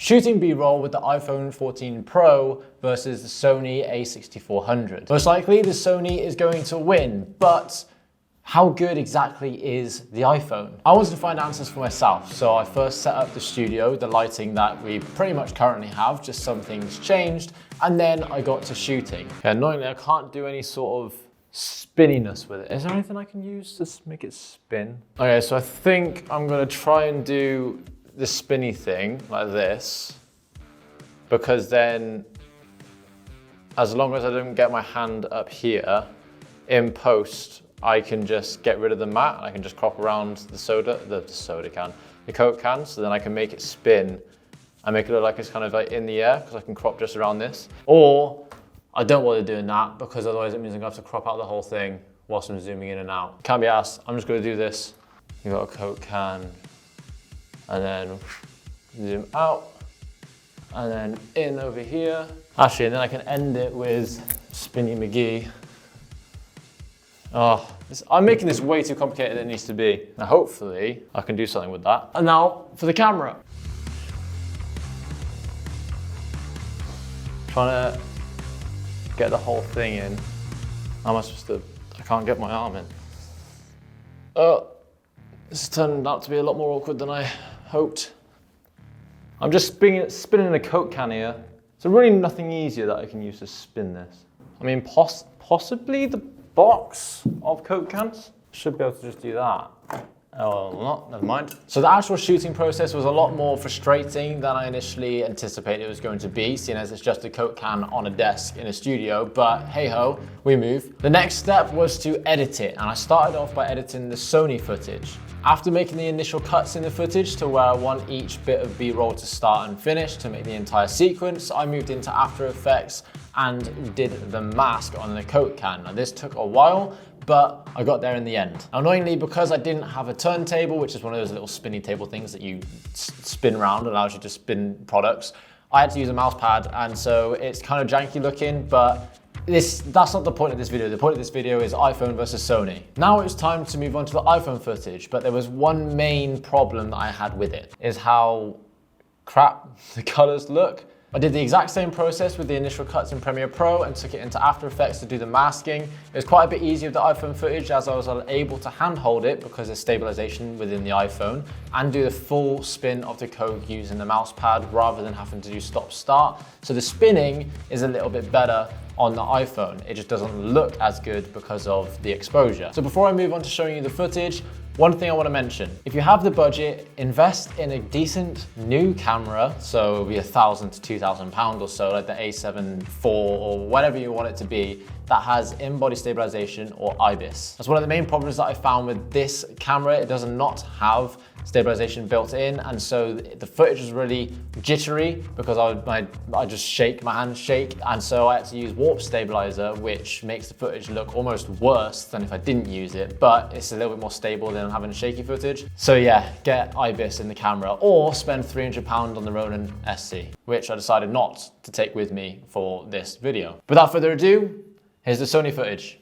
Shooting B-roll with the iPhone 14 Pro versus the Sony a6400. Most likely the Sony is going to win, but how good exactly is the iPhone? I wanted to find answers for myself, so I first set up the studio, the lighting that we pretty much currently have, just some things changed, and then I got to shooting. Okay, annoyingly, I can't do any sort of spinniness with it. Is there anything I can use to make it spin? Okay, so I think I'm gonna try and do the spinny thing like this, because then as long as I don't get my hand up here, in post, I can just get rid of the mat. I can just crop around the Coke can, so then I can make it spin and make it look like it's kind of like in the air, because I can crop just around this. Or I don't want to do that, because otherwise it means I'm gonna have to crop out the whole thing whilst I'm zooming in and out. Can't be asked, I'm just gonna do this. You've got a Coke can, and then zoom out, and then in over here. Actually, and then I can end it with Spinny McGee. Oh, I'm making this way too complicated than it needs to be. Now hopefully I can do something with that. And now for the camera. Trying to get the whole thing in. How am I supposed to, I can't get my arm in. Oh, this turned out to be a lot more awkward than I hoped. I'm just spinning a Coke can here. So really nothing easier that I can use to spin this. I mean, possibly the box of Coke cans. Should be able to just do that. Oh, not, never mind. So the actual shooting process was a lot more frustrating than I initially anticipated it was going to be, seeing as it's just a Coke can on a desk in a studio, but hey ho, we move. The next step was to edit it, and I started off by editing the Sony footage. After making the initial cuts in the footage to where I want each bit of B-roll to start and finish to make the entire sequence, I moved into After Effects and did the mask on the Coke can. Now this took a while, but I got there in the end. Now, annoyingly, because I didn't have a turntable, which is one of those little spinny table things that you spin around and allows you to spin products, I had to use a mouse pad, and so it's kind of janky looking, but that's not the point of this video. The point of this video is iPhone versus Sony. Now it's time to move on to the iPhone footage, but there was one main problem that I had with it, is how crap the colors look. I did the exact same process with the initial cuts in Premiere Pro and took it into After Effects to do the masking. It was quite a bit easier with the iPhone footage, as I was able to handhold it because there's stabilization within the iPhone, and do the full spin of the Coke using the mouse pad rather than having to do stop-start. So the spinning is a little bit better on the iPhone. It just doesn't look as good because of the exposure. So before I move on to showing you the footage, one thing I want to mention, if you have the budget, invest in a decent new camera, so it'll be £1,000 to £2,000 or so, like the A7 IV or whatever you want it to be, that has in-body stabilization or IBIS. That's one of the main problems that I found with this camera. It does not have stabilization built in, and so the footage is really jittery because I just shake, my hands shake, and so I had to use warp stabilizer, which makes the footage look almost worse than if I didn't use it, but it's a little bit more stable than having shaky footage. So yeah, get IBIS in the camera or spend £300 on the Ronin SC, which I decided not to take with me for this video. Without further ado, here's the Sony footage.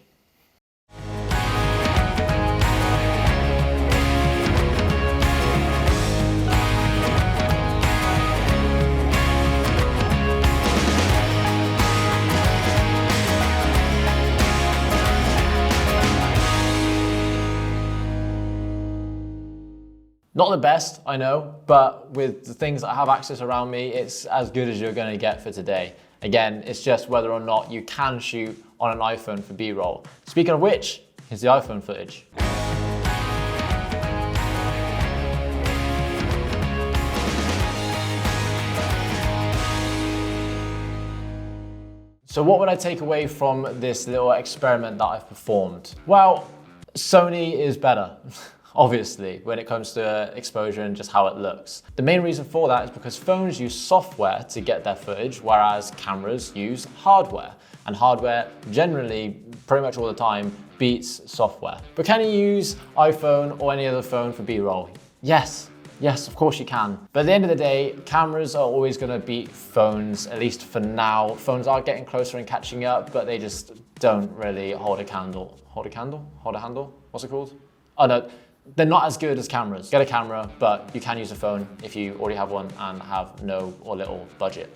Not the best, I know, but with the things that I have access around me, it's as good as you're going to get for today. Again, it's just whether or not you can shoot on an iPhone for B-roll. Speaking of which, here's the iPhone footage. So what would I take away from this little experiment that I've performed? Well, Sony is better. Obviously, when it comes to exposure and just how it looks. The main reason for that is because phones use software to get their footage, whereas cameras use hardware. And hardware generally, pretty much all the time, beats software. But can you use iPhone or any other phone for B-roll? Yes. Yes, of course you can. But at the end of the day, cameras are always gonna beat phones, at least for now. Phones are getting closer and catching up, but they just don't really hold a candle. Hold a candle? Hold a handle? What's it called? Oh no. they're not as good as cameras. Get a camera, but you can use a phone if you already have one and have no or little budget.